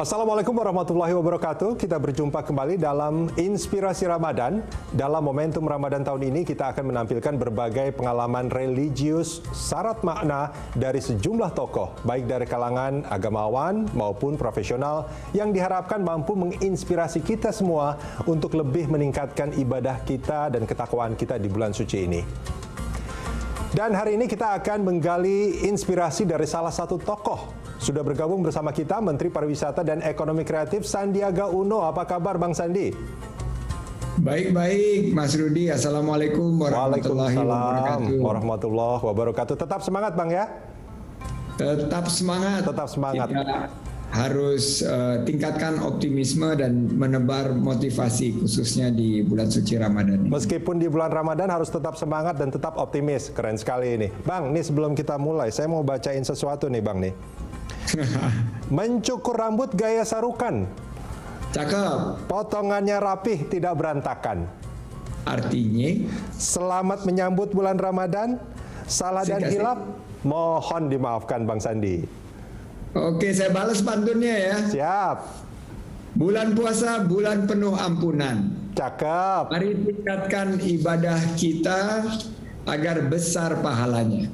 Assalamualaikum warahmatullahi wabarakatuh. Kita berjumpa kembali dalam Inspirasi Ramadan. Dalam momentum Ramadan tahun ini kita akan menampilkan berbagai pengalaman religius syarat makna dari sejumlah tokoh, baik dari kalangan agamawan maupun profesional yang diharapkan mampu menginspirasi kita semua untuk lebih meningkatkan ibadah kita dan ketakwaan kita di bulan suci ini. Dan hari ini kita akan menggali inspirasi dari salah satu tokoh. Sudah bergabung bersama kita Menteri Pariwisata dan Ekonomi Kreatif Sandiaga Uno. Apa kabar Bang Sandi? Baik-baik Mas Rudi. Assalamualaikum warahmatullahi wabarakatuh. Warahmatullahi wabarakatuh. Tetap semangat Bang ya? Tetap semangat. Tetap semangat. Kita harus tingkatkan optimisme dan menebar motivasi khususnya di bulan suci Ramadan ini. Meskipun di bulan Ramadan harus tetap semangat dan tetap optimis. Keren sekali ini. Bang, nih sebelum kita mulai, saya mau bacain sesuatu nih Bang nih. Mencukur rambut gaya sarukan. Cakep. Potongannya rapih, tidak berantakan. Artinya? Selamat menyambut bulan Ramadan. Salah dan hilaf, mohon dimaafkan Bang Sandi. Oke, saya balas pantunnya ya. Siap. Bulan puasa, bulan penuh ampunan. Cakep. Mari tingkatkan ibadah kita agar besar pahalanya.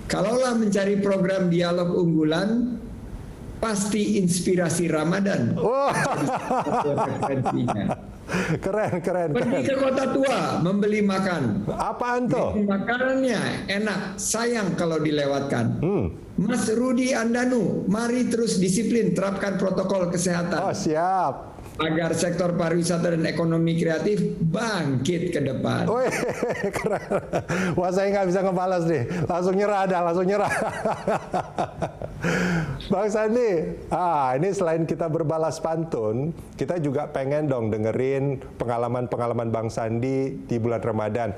Kalaulah mencari program dialog unggulan, pasti inspirasi Ramadan. Oh. Keren. Pergi ke kota tua, membeli makan. Apaan tuh? Makanannya enak, sayang kalau dilewatkan. Mas Rudi Andanu, mari terus disiplin, terapkan protokol kesehatan. Oh siap. Agar sektor pariwisata dan ekonomi kreatif bangkit ke depan. Wih, keren. Wah saya nggak bisa ngebalas nih. Langsung nyerah. Bang Sandi, ini selain kita berbalas pantun, kita juga pengen dong dengerin pengalaman-pengalaman Bang Sandi di bulan Ramadan.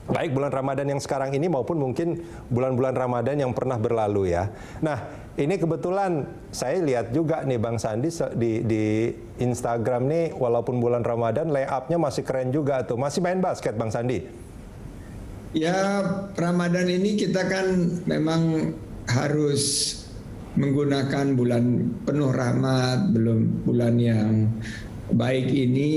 Baik bulan Ramadan yang sekarang ini maupun mungkin bulan-bulan Ramadan yang pernah berlalu ya. Nah, ini kebetulan saya lihat juga nih Bang Sandi di Instagram nih, walaupun bulan Ramadan layupnya masih keren juga tuh. Masih main basket Bang Sandi? Ya, Ramadan ini kita kan memang harus menggunakan bulan penuh rahmat, belum bulan yang baik ini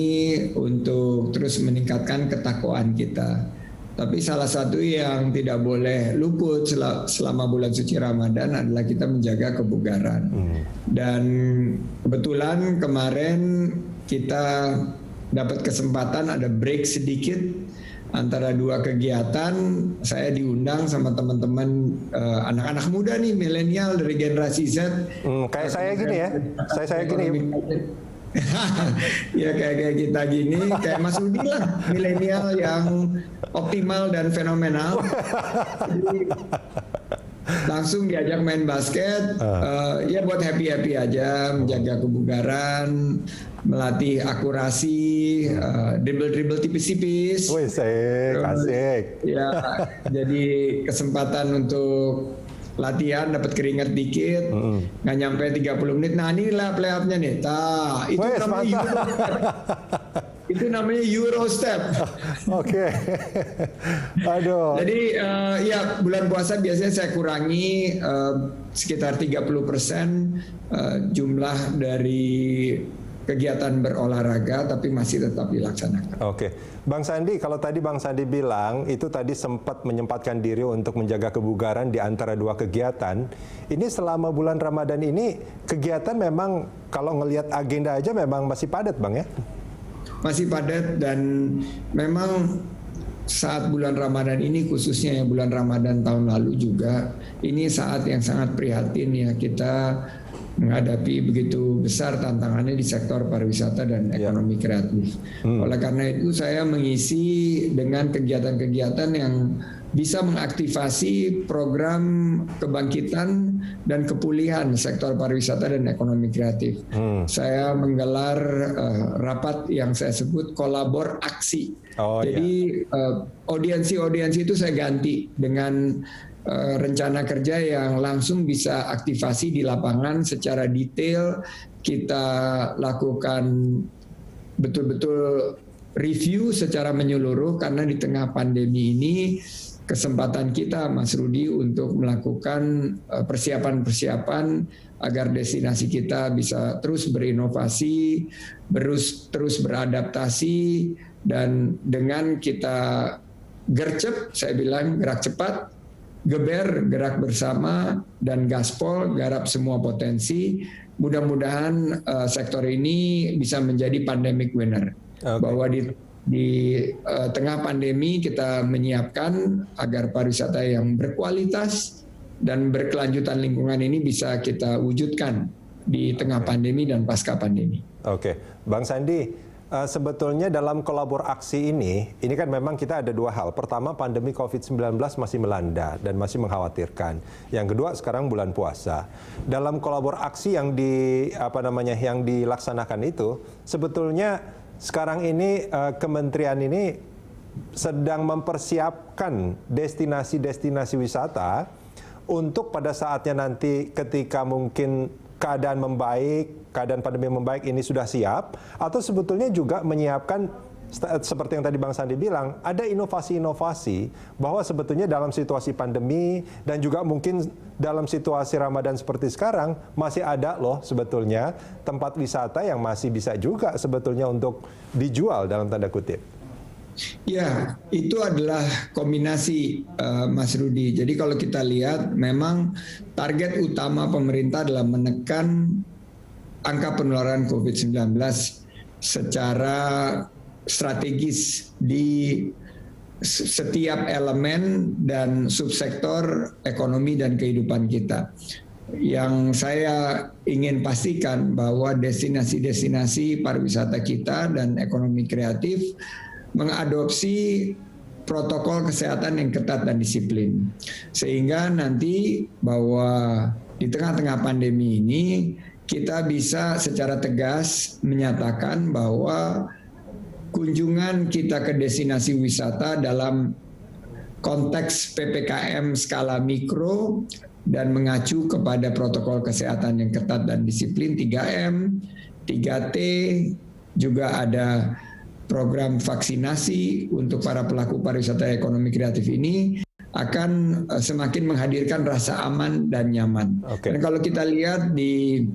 untuk terus meningkatkan ketakwaan kita. Tapi salah satu yang tidak boleh luput selama bulan suci Ramadan adalah kita menjaga kebugaran. Dan kebetulan kemarin kita dapat kesempatan ada break sedikit antara dua kegiatan. Saya diundang sama teman-teman anak-anak muda nih, milenial dari generasi Z. Kayak saya gini ya, saya gini. Ya kayak kita gini, kayak Mas Rudi lah, milenial yang optimal dan fenomenal. Jadi, langsung diajak main basket, ya buat happy aja, menjaga kebugaran, melatih akurasi, dribble tipis-tipis. Wih, asik. Ya, jadi kesempatan untuk latihan, dapat keringat dikit, nggak nyampe 30 menit. Nah inilah play-up-nya nih. Itu namanya Euro Step. Oke. Aduh. Jadi ya bulan puasa biasanya saya kurangi sekitar 30% jumlah dari kegiatan berolahraga, tapi masih tetap dilaksanakan. Oke. Bang Sandi, kalau tadi Bang Sandi bilang itu tadi sempat menyempatkan diri untuk menjaga kebugaran di antara dua kegiatan. Ini selama bulan Ramadan ini kegiatan memang kalau ngelihat agenda aja memang masih padat Bang ya? Masih padat, dan memang saat bulan Ramadan ini, khususnya ya bulan Ramadan tahun lalu juga, ini saat yang sangat prihatin ya, kita menghadapi begitu besar tantangannya di sektor pariwisata dan ekonomi kreatif. Oleh karena itu saya mengisi dengan kegiatan-kegiatan yang bisa mengaktifasi program kebangkitan dan kepulihan sektor pariwisata dan ekonomi kreatif. Saya menggelar rapat yang saya sebut kolabor aksi. Jadi audiensi itu saya ganti dengan rencana kerja yang langsung bisa aktivasi di lapangan secara detail. Kita lakukan betul-betul review secara menyeluruh, karena di tengah pandemi ini kesempatan kita, Mas Rudi, untuk melakukan persiapan-persiapan agar destinasi kita bisa terus berinovasi, terus beradaptasi, dan dengan kita gercep, saya bilang gerak cepat, geber, gerak bersama, dan gaspol, garap semua potensi. Mudah-mudahan sektor ini bisa menjadi pandemic winner. Bahwa di tengah pandemi kita menyiapkan agar pariwisata yang berkualitas dan berkelanjutan lingkungan ini bisa kita wujudkan di tengah pandemi dan pasca pandemi. Oke, Bang Sandi, sebetulnya dalam kolaborasi ini kan memang kita ada dua hal. Pertama, pandemi COVID-19 masih melanda dan masih mengkhawatirkan. Yang kedua, sekarang bulan puasa. Dalam kolaborasi yang yang dilaksanakan itu, sebetulnya sekarang ini kementerian ini sedang mempersiapkan destinasi-destinasi wisata untuk pada saatnya nanti ketika mungkin keadaan membaik, keadaan pandemi membaik ini sudah siap, atau sebetulnya juga menyiapkan seperti yang tadi Bang Sandi bilang, ada inovasi-inovasi bahwa sebetulnya dalam situasi pandemi dan juga mungkin dalam situasi Ramadan seperti sekarang masih ada loh sebetulnya tempat wisata yang masih bisa juga sebetulnya untuk dijual dalam tanda kutip. Ya, itu adalah kombinasi Mas Rudi. Jadi kalau kita lihat memang target utama pemerintah adalah menekan angka penularan COVID-19 secara strategis di setiap elemen dan subsektor ekonomi dan kehidupan kita. Yang saya ingin pastikan bahwa destinasi-destinasi pariwisata kita dan ekonomi kreatif mengadopsi protokol kesehatan yang ketat dan disiplin. Sehingga nanti bahwa di tengah-tengah pandemi ini kita bisa secara tegas menyatakan bahwa kunjungan kita ke destinasi wisata dalam konteks PPKM skala mikro dan mengacu kepada protokol kesehatan yang ketat dan disiplin 3M, 3T, juga ada program vaksinasi untuk para pelaku pariwisata ekonomi kreatif ini akan semakin menghadirkan rasa aman dan nyaman. Dan kalau kita lihat di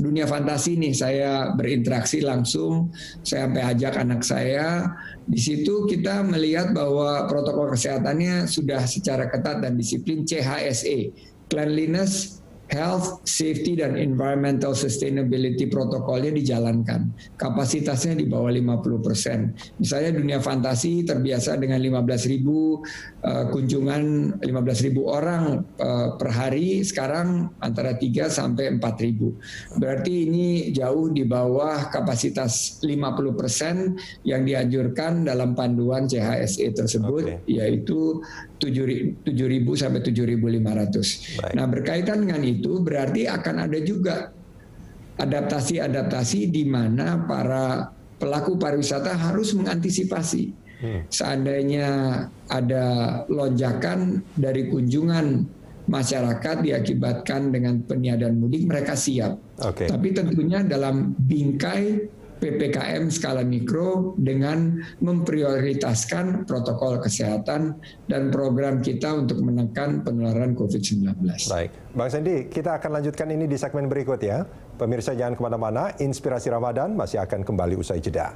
dunia fantasi nih, saya berinteraksi langsung, saya sampai ajak anak saya. Di situ kita melihat bahwa protokol kesehatannya sudah secara ketat dan disiplin, CHSE, Cleanliness, Health, Safety, dan Environmental Sustainability protokolnya dijalankan. Kapasitasnya di bawah 50%. Misalnya dunia fantasi terbiasa dengan 15.000 kunjungan, 15.000 orang per hari, sekarang antara 3 sampai 4.000. Berarti ini jauh di bawah kapasitas 50% yang dianjurkan dalam panduan CHSE tersebut, yaitu 7.000 sampai 7.500. Nah, berkaitan dengan itu berarti akan ada juga adaptasi-adaptasi di mana para pelaku pariwisata harus mengantisipasi. Seandainya ada lonjakan dari kunjungan masyarakat diakibatkan dengan peniadaan mudik, mereka siap. Tapi tentunya dalam bingkai PPKM skala mikro dengan memprioritaskan protokol kesehatan dan program kita untuk menekan penularan COVID-19. Baik, Bang Sandi, kita akan lanjutkan ini di segmen berikut ya. Pemirsa jangan kemana-mana, Inspirasi Ramadan masih akan kembali usai jeda.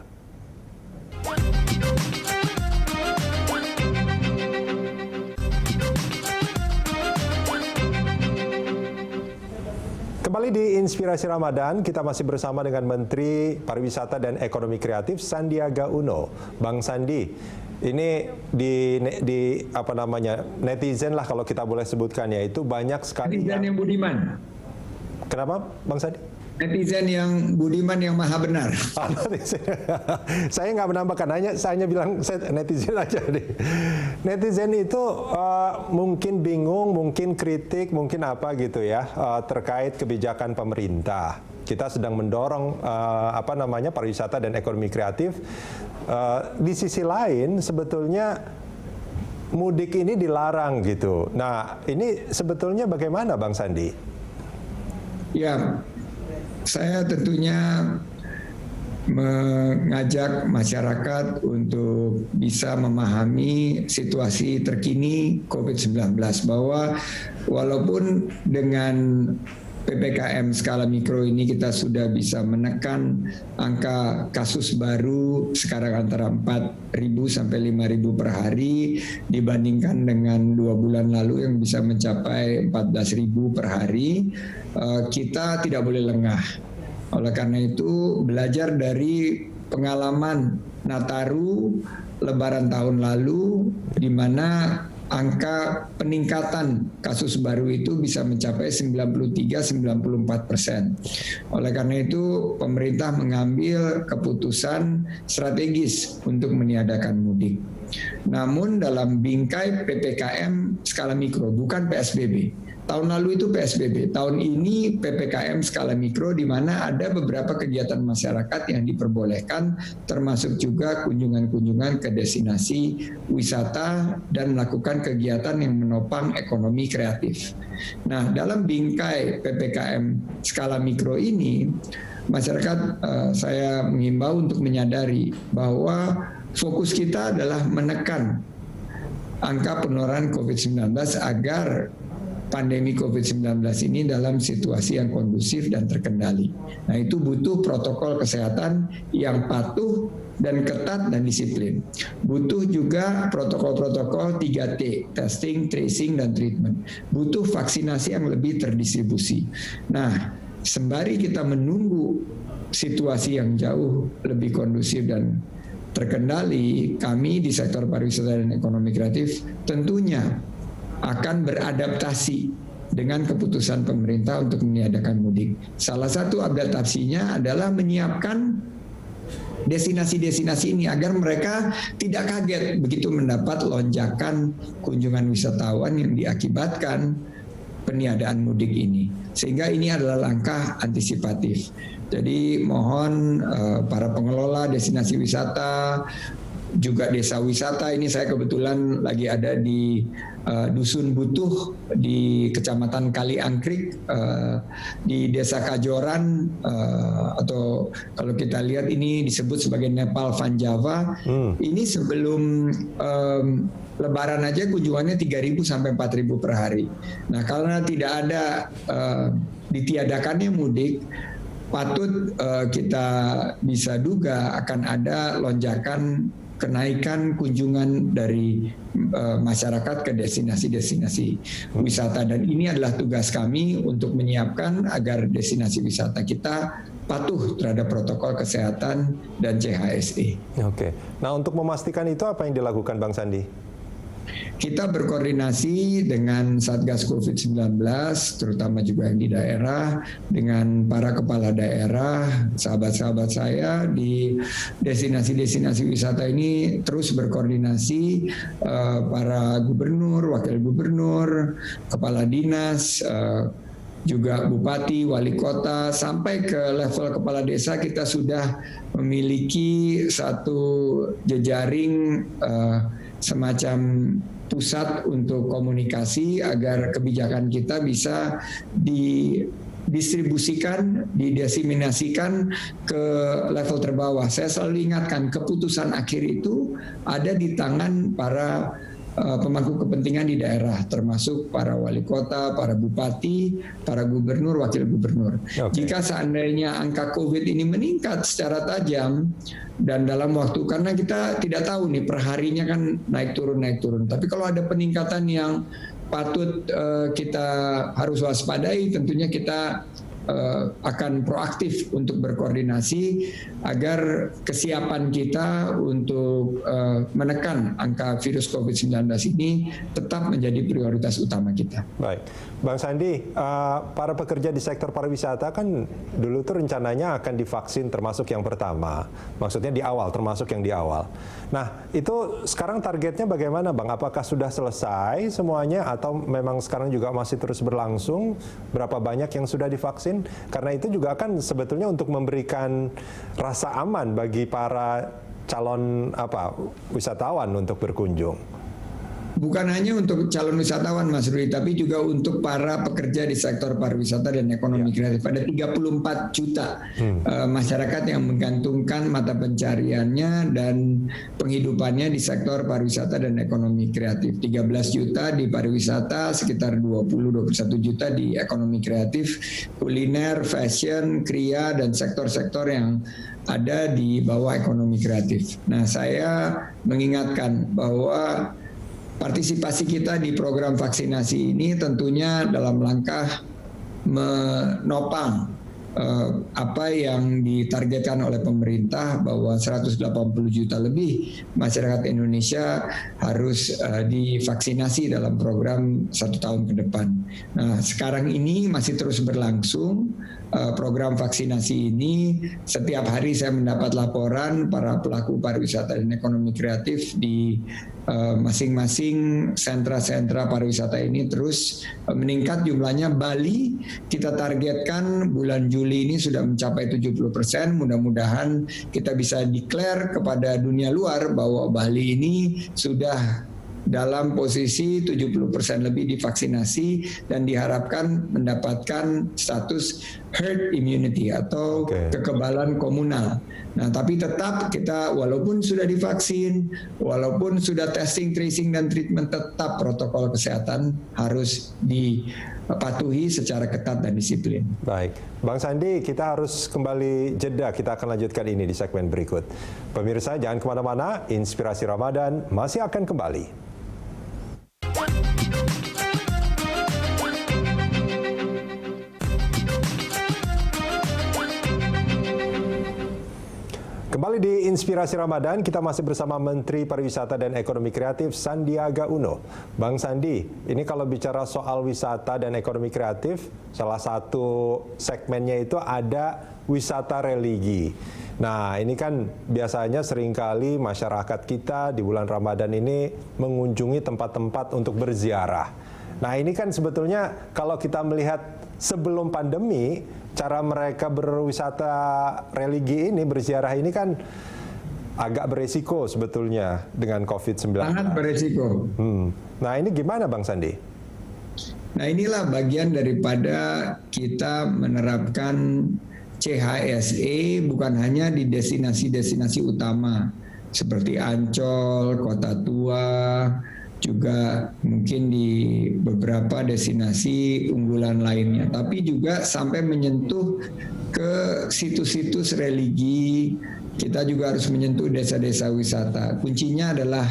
Kembali di Inspirasi Ramadan, kita masih bersama dengan Menteri Pariwisata dan Ekonomi Kreatif Sandiaga Uno. Bang Sandi, ini di netizen lah kalau kita boleh sebutkan, yaitu banyak sekali netizen yang budiman. Kenapa, Bang Sandi? Netizen yang budiman yang maha benar. Saya nggak menambahkan, saya hanya bilang netizen aja deh. Netizen itu mungkin bingung, mungkin kritik, mungkin apa gitu ya terkait kebijakan pemerintah. Kita sedang mendorong pariwisata dan ekonomi kreatif. Di sisi lain sebetulnya mudik ini dilarang gitu. Nah, ini sebetulnya bagaimana, Bang Sandi? Ya, saya tentunya mengajak masyarakat untuk bisa memahami situasi terkini COVID-19, bahwa walaupun dengan PPKM skala mikro ini kita sudah bisa menekan angka kasus baru sekarang antara 4.000 sampai 5.000 per hari dibandingkan dengan 2 bulan lalu yang bisa mencapai 14.000 per hari, kita tidak boleh lengah. Oleh karena itu, belajar dari pengalaman Nataru Lebaran tahun lalu, di mana angka peningkatan kasus baru itu bisa mencapai 93-94%. Oleh karena itu, pemerintah mengambil keputusan strategis untuk meniadakan mudik. Namun dalam bingkai PPKM skala mikro, bukan PSBB. Tahun lalu itu PSBB, tahun ini PPKM skala mikro, di mana ada beberapa kegiatan masyarakat yang diperbolehkan, termasuk juga kunjungan-kunjungan ke destinasi wisata dan melakukan kegiatan yang menopang ekonomi kreatif. Nah, dalam bingkai PPKM skala mikro ini, masyarakat saya mengimbau untuk menyadari bahwa fokus kita adalah menekan angka penularan COVID-19 agar pandemi COVID-19 ini dalam situasi yang kondusif dan terkendali. Nah, itu butuh protokol kesehatan yang patuh dan ketat dan disiplin. Butuh juga protokol-protokol 3T, testing, tracing, dan treatment. Butuh vaksinasi yang lebih terdistribusi. Nah, sembari kita menunggu situasi yang jauh lebih kondusif dan terkendali, kami di sektor pariwisata dan ekonomi kreatif tentunya akan beradaptasi dengan keputusan pemerintah untuk meniadakan mudik. Salah satu adaptasinya adalah menyiapkan destinasi-destinasi ini agar mereka tidak kaget begitu mendapat lonjakan kunjungan wisatawan yang diakibatkan peniadaan mudik ini. Sehingga ini adalah langkah antisipatif. Jadi mohon para pengelola destinasi wisata, juga desa wisata, ini saya kebetulan lagi ada di Dusun Butuh di Kecamatan Kaliangkrik, di Desa Kajoran, atau kalau kita lihat ini disebut sebagai Nepal Van Java. Ini sebelum Lebaran aja kunjungannya 3.000 sampai 4.000 per hari. Nah, karena tidak ada ditiadakannya mudik, patut kita bisa duga akan ada lonjakan kenaikan kunjungan dari masyarakat ke destinasi-destinasi wisata, dan ini adalah tugas kami untuk menyiapkan agar destinasi wisata kita patuh terhadap protokol kesehatan dan CHSE. Oke. Nah, untuk memastikan itu apa yang dilakukan Bang Sandi? Kita berkoordinasi dengan Satgas COVID-19, terutama juga yang di daerah, dengan para kepala daerah, sahabat-sahabat saya di destinasi-destinasi wisata ini terus berkoordinasi, para gubernur, wakil gubernur, kepala dinas, juga bupati, wali kota, sampai ke level kepala desa. Kita sudah memiliki satu jejaring semacam pusat untuk komunikasi agar kebijakan kita bisa didistribusikan, didiseminasikan ke level terbawah. Saya selalu ingatkan, keputusan akhir itu ada di tangan para pemangku kepentingan di daerah, termasuk para wali kota, para bupati, para gubernur, wakil gubernur. Okay. Jika seandainya angka COVID ini meningkat secara tajam dan dalam waktu, karena kita tidak tahu nih perharinya kan naik turun. Tapi kalau ada peningkatan yang patut kita harus waspadai, tentunya kita akan proaktif untuk berkoordinasi agar kesiapan kita untuk menekan angka virus COVID-19 ini tetap menjadi prioritas utama kita. Baik, Bang Sandi, para pekerja di sektor pariwisata kan dulu tuh rencananya akan divaksin termasuk yang pertama, maksudnya di awal, termasuk yang di awal. Nah, itu sekarang targetnya bagaimana, Bang? Apakah sudah selesai semuanya atau memang sekarang juga masih terus berlangsung? Berapa banyak yang sudah divaksin? Karena itu juga kan sebetulnya untuk memberikan rasa aman bagi para calon wisatawan untuk berkunjung. bukan hanya untuk calon wisatawan Mas Rudi, tapi juga untuk para pekerja di sektor pariwisata dan ekonomi kreatif. Ada 34 juta masyarakat yang menggantungkan mata pencariannya dan penghidupannya di sektor pariwisata dan ekonomi kreatif. 13 juta di pariwisata, sekitar 20-21 juta di ekonomi kreatif, kuliner, fashion, kriya, dan sektor-sektor yang ada di bawah ekonomi kreatif. Nah, saya mengingatkan bahwa partisipasi kita di program vaksinasi ini tentunya dalam langkah menopang apa yang ditargetkan oleh pemerintah bahwa 180 juta lebih masyarakat Indonesia harus divaksinasi dalam program 1 tahun ke depan. Nah, sekarang ini masih terus berlangsung program vaksinasi ini. Setiap hari saya mendapat laporan para pelaku pariwisata dan ekonomi kreatif di masing-masing sentra-sentra pariwisata ini terus meningkat jumlahnya. Bali kita targetkan bulan Juli ini sudah mencapai 70%. Mudah-mudahan kita bisa declare kepada dunia luar bahwa Bali ini sudah dalam posisi 70% lebih divaksinasi dan diharapkan mendapatkan status herd immunity atau kekebalan komunal. Nah, tapi tetap kita walaupun sudah divaksin, walaupun sudah testing, tracing, dan treatment, tetap protokol kesehatan harus dipatuhi secara ketat dan disiplin. Baik, Bang Sandi, kita harus kembali jeda. Kita akan lanjutkan ini di segmen berikut. Pemirsa, jangan kemana-mana, Inspirasi Ramadan masih akan kembali. Kembali di Inspirasi Ramadan, kita masih bersama Menteri Pariwisata dan Ekonomi Kreatif Sandiaga Uno. Bang Sandi, ini kalau bicara soal wisata dan ekonomi kreatif, salah satu segmennya itu ada wisata religi. Nah, ini kan biasanya seringkali masyarakat kita di bulan Ramadan ini mengunjungi tempat-tempat untuk berziarah. Nah, ini kan sebetulnya kalau kita melihat sebelum pandemi, cara mereka berwisata religi ini, berziarah ini kan agak beresiko sebetulnya dengan COVID-19. Sangat beresiko. Nah, ini gimana Bang Sandi? Nah, inilah bagian daripada kita menerapkan CHSE bukan hanya di destinasi-destinasi utama seperti Ancol, Kota Tua, juga mungkin di beberapa destinasi unggulan lainnya, tapi juga sampai menyentuh ke situs-situs religi. Kita juga harus menyentuh desa-desa wisata. Kuncinya adalah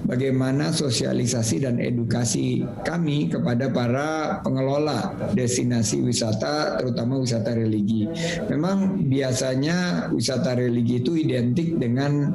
bagaimana sosialisasi dan edukasi kami kepada para pengelola destinasi wisata, terutama wisata religi. Memang biasanya wisata religi itu identik dengan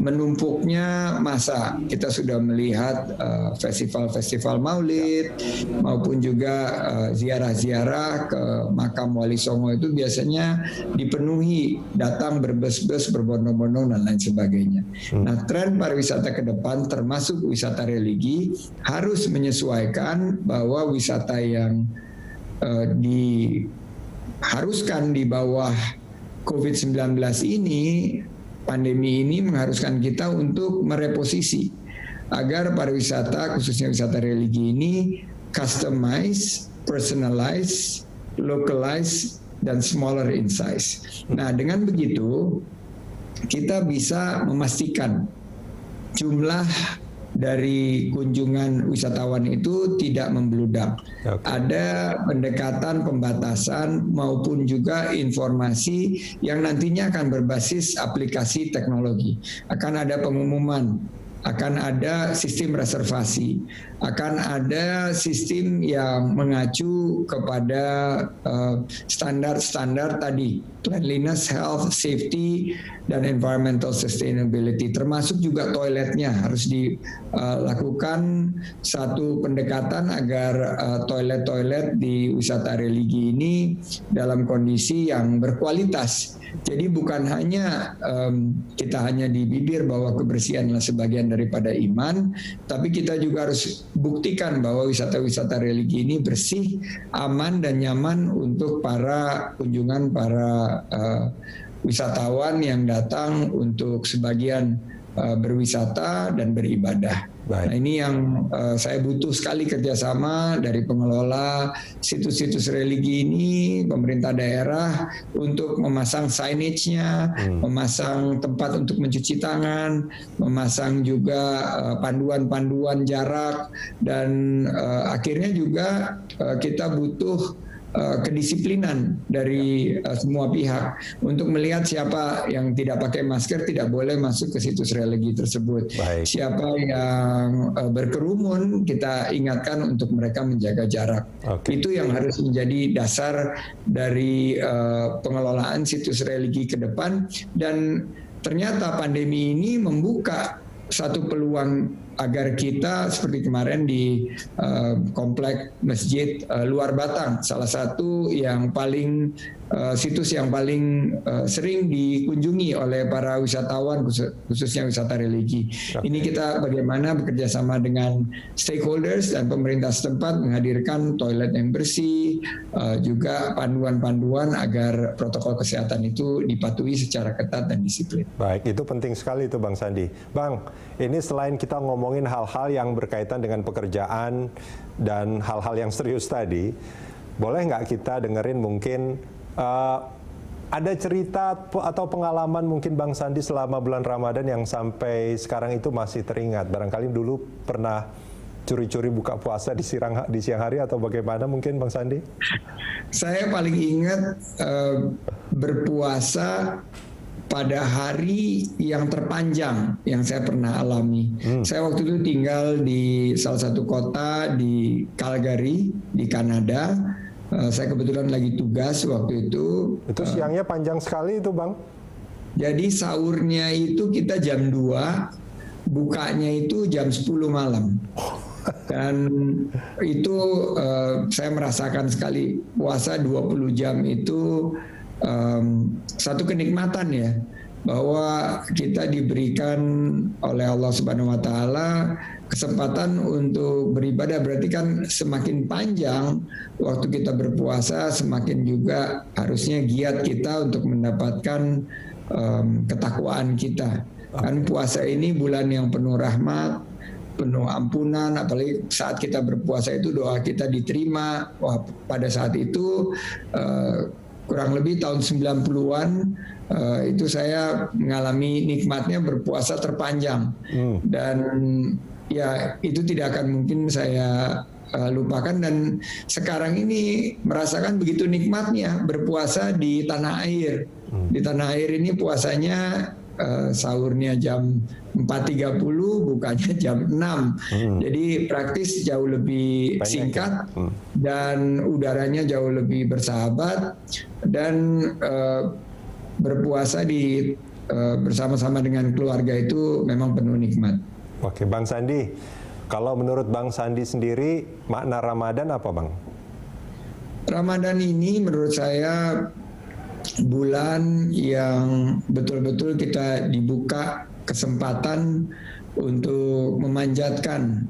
menumpuknya massa. Kita sudah melihat festival-festival Maulid maupun juga ziarah-ziarah ke makam Wali Songo itu biasanya dipenuhi, datang berbes-bes, berbondong-bondong dan lain sebagainya. Nah, tren pariwisata ke depan termasuk wisata religi harus menyesuaikan bahwa wisata yang diharuskan di bawah COVID-19 ini, pandemi ini mengharuskan kita untuk mereposisi agar pariwisata, khususnya wisata religi ini customize, personalize, localize, dan smaller in size. Nah, dengan begitu kita bisa memastikan jumlah dari kunjungan wisatawan itu tidak membludak. Ada pendekatan pembatasan maupun juga informasi yang nantinya akan berbasis aplikasi teknologi. Akan ada pengumuman, akan ada sistem reservasi, akan ada sistem yang mengacu kepada standar-standar tadi, cleanliness, health, safety, dan environmental sustainability. Termasuk juga toiletnya harus dilakukan satu pendekatan agar toilet-toilet di wisata religi ini dalam kondisi yang berkualitas. Jadi bukan hanya kita hanya di bibir bahwa kebersihan adalah sebagian daripada iman, tapi kita juga harus buktikan bahwa wisata-wisata religi ini bersih, aman, dan nyaman untuk para kunjungan, para wisatawan yang datang untuk sebagian berwisata dan beribadah. Baik. Nah, ini yang saya butuh sekali kerjasama dari pengelola situs-situs religi ini, pemerintah daerah untuk memasang signage-nya, memasang tempat untuk mencuci tangan, memasang juga panduan-panduan jarak, dan akhirnya juga kita butuh kedisiplinan dari semua pihak untuk melihat siapa yang tidak pakai masker tidak boleh masuk ke situs religi tersebut. Baik. Siapa yang berkerumun kita ingatkan untuk mereka menjaga jarak. Oke. Itu yang harus menjadi dasar dari pengelolaan situs religi ke depan, dan ternyata pandemi ini membuka satu peluang agar kita seperti kemarin di komplek masjid Luar Batang, salah satu yang paling situs yang paling sering dikunjungi oleh para wisatawan, khususnya wisata religi. Ini kita bagaimana bekerja sama dengan stakeholders dan pemerintah setempat menghadirkan toilet yang bersih, juga panduan-panduan agar protokol kesehatan itu dipatuhi secara ketat dan disiplin. Baik, itu penting sekali itu Bang Sandi. Bang, ini selain kita ngomongin hal-hal yang berkaitan dengan pekerjaan dan hal-hal yang serius tadi, boleh nggak kita dengerin mungkin ada cerita atau pengalaman mungkin Bang Sandi selama bulan Ramadan yang sampai sekarang itu masih teringat? Barangkali dulu pernah curi-curi buka puasa di siang hari atau bagaimana mungkin Bang Sandi? Saya paling ingat berpuasa pada hari yang terpanjang yang saya pernah alami. Saya waktu itu tinggal di salah satu kota di Calgary, di Kanada. Saya kebetulan lagi tugas waktu itu. Itu siangnya panjang sekali itu Bang? Jadi sahurnya itu kita jam 2, bukanya itu jam 10 malam. Dan itu saya merasakan sekali puasa 20 jam itu satu kenikmatan ya, bahwa kita diberikan oleh Allah Subhanahu wa taala kesempatan untuk beribadah. Berarti kan semakin panjang waktu kita berpuasa, semakin juga harusnya giat kita untuk mendapatkan ketakwaan kita. Kan puasa ini bulan yang penuh rahmat, penuh ampunan, apalagi saat kita berpuasa itu doa kita diterima. Wah, pada saat itu kurang lebih tahun 90-an itu saya mengalami nikmatnya berpuasa terpanjang. Dan ya itu tidak akan mungkin saya lupakan, dan sekarang ini merasakan begitu nikmatnya berpuasa di tanah air. Di tanah air ini puasanya sahurnya jam 4.30, bukanya jam 6. Jadi praktis jauh lebih singkat dan udaranya jauh lebih bersahabat, dan berpuasa bersama-sama dengan keluarga itu memang penuh nikmat. Oke, Bang Sandi, kalau menurut Bang Sandi sendiri makna Ramadan apa Bang? Ramadan ini menurut saya bulan yang betul-betul kita dibuka kesempatan untuk memanjatkan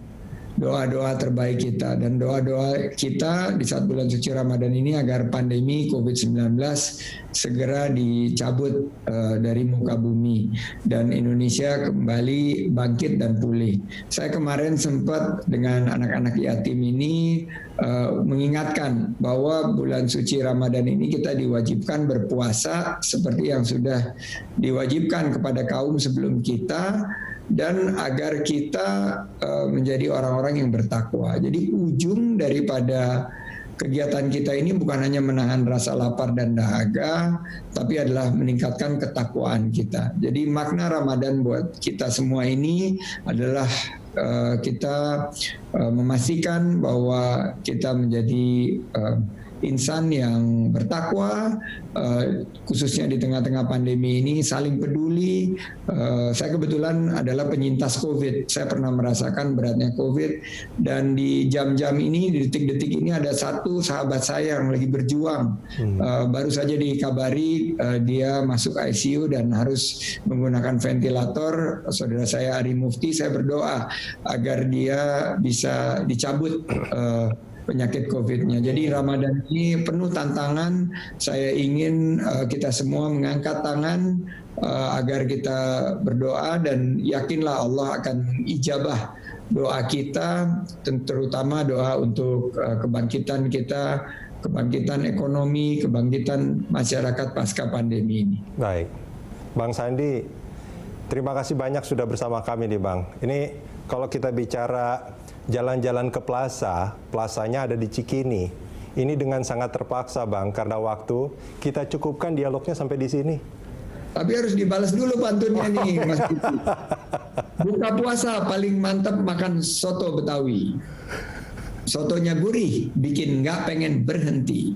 doa-doa terbaik kita, dan doa-doa kita di saat bulan suci Ramadan ini agar pandemi COVID-19 segera dicabut dari muka bumi dan Indonesia kembali bangkit dan pulih. Saya kemarin sempat dengan anak-anak yatim ini mengingatkan bahwa bulan suci Ramadan ini kita diwajibkan berpuasa seperti yang sudah diwajibkan kepada kaum sebelum kita, dan agar kita menjadi orang-orang yang bertakwa. Jadi ujung daripada kegiatan kita ini bukan hanya menahan rasa lapar dan dahaga, tapi adalah meningkatkan ketakwaan kita. Jadi makna Ramadan buat kita semua ini adalah kita memastikan bahwa kita menjadi insan yang bertakwa, khususnya di tengah-tengah pandemi ini, saling peduli. Saya kebetulan adalah penyintas COVID. Saya pernah merasakan beratnya COVID, dan di jam-jam ini, di detik-detik ini ada satu sahabat saya yang lagi berjuang. Baru saja dikabari dia masuk ICU dan harus menggunakan ventilator. Saudara saya Ari Mufti, saya berdoa agar dia bisa dicabut penyakit COVID-nya. Jadi Ramadan ini penuh tantangan. Saya ingin kita semua mengangkat tangan agar kita berdoa dan yakinlah Allah akan ijabah doa kita, terutama doa untuk kebangkitan kita, kebangkitan ekonomi, kebangkitan masyarakat pasca pandemi ini. Baik, Bang Sandi, terima kasih banyak sudah bersama kami nih Bang. Ini kalau kita bicara jalan-jalan ke plaza, plasanya ada di Cikini. Ini dengan sangat terpaksa Bang, karena waktu kita cukupkan dialognya sampai di sini. Tapi harus dibalas dulu pantunnya nih, Mas Kiki. Buka puasa paling mantap makan soto Betawi. Sotonya gurih, bikin nggak pengen berhenti.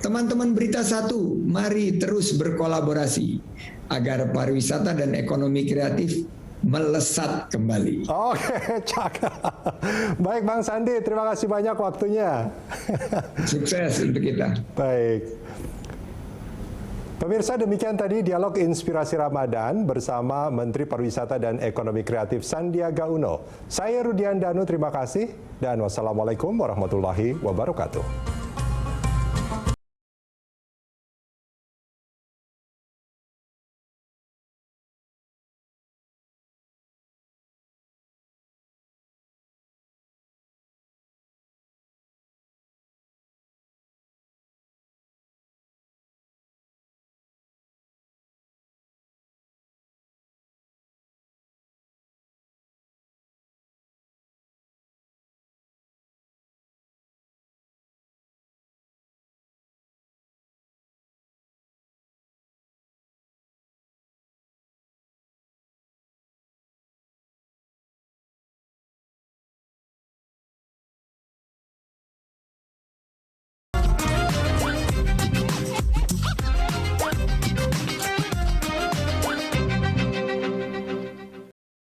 Teman-teman Berita Satu, mari terus berkolaborasi agar pariwisata dan ekonomi kreatif melesat kembali. Oke, cakep. Baik Bang Sandi, terima kasih banyak waktunya. Sukses untuk kita. Baik. Pemirsa, demikian tadi dialog Inspirasi Ramadan bersama Menteri Pariwisata dan Ekonomi Kreatif Sandiaga Uno. Saya Rudian Danu, terima kasih dan wassalamualaikum warahmatullahi wabarakatuh.